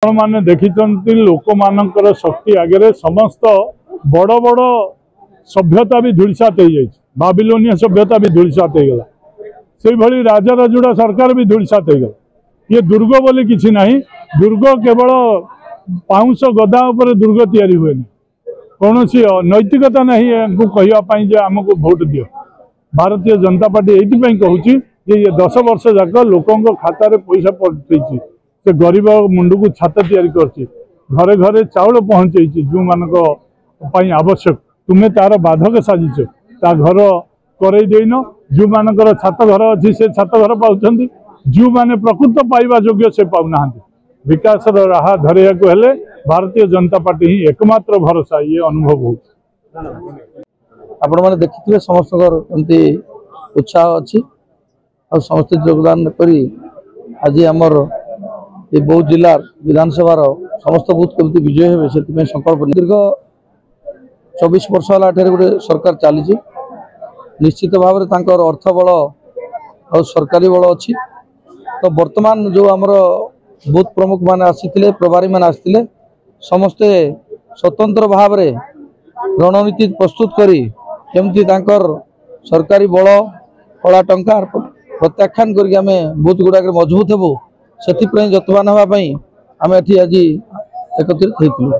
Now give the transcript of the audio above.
मैंने देखी लोक मानकर शक्ति आगे समस्त बड़ बड़ सभ्यता भी धूलिसात हो जाए। बाबिलोनिया सभ्यता भी धूलिसात हो गला। से भली राजा राजुड़ा सरकार भी धूलिसात हो गला। ये दुर्ग बोली किसी ना। दुर्ग केवल पाउंश गदा उपर दुर्ग तैयारी हुए कौन नैतिकता नहीं कहवाई आमको भोट दियो। भारतीय जनता पार्टी ये कहूँ ये 10 वर्ष जाक लोकों खाता पैसा पठे से गरीब मुंड को छात तैयारी करछि। घरे घरे चाउल पहुँचे जो मान आवश्यक तुम्हें तार बाधक साजिच ता घर करई देन। जो मानकर छात घर अच्छी से छात घर पाँच जो मैंने प्रकृत पाइबा योग्य से पाऊना। विकास राह धरिया को हेले भारतीय जनता पार्टी ही एकमात्र भरोसा ये अनुभव हो। आपण मैंने देखिए समस्त उत्साह अच्छी और समस्त योगदान करी आज आमर ये बौद्ध जिला विधानसभा समस्त बूथ कमी विजय हे से संकल्प दीर्घ 24 वर्ष है गोटे सरकार चली। निश्चित भाव में अर्थ बल और सरकारी बल अच्छी। तो वर्तमान जो आमर बूथ प्रमुख मैंने आसी प्रभारी मैंने आसते समस्ते स्वतंत्र भाव में रणनीति प्रस्तुत करी केमती सरकारी बल कला टंका प्रत्याख्यान करके बूथ गुड़ाक मजबूत हेबू से जत्न हाँवाई आम एटी आज एकत्रित होइथिलु।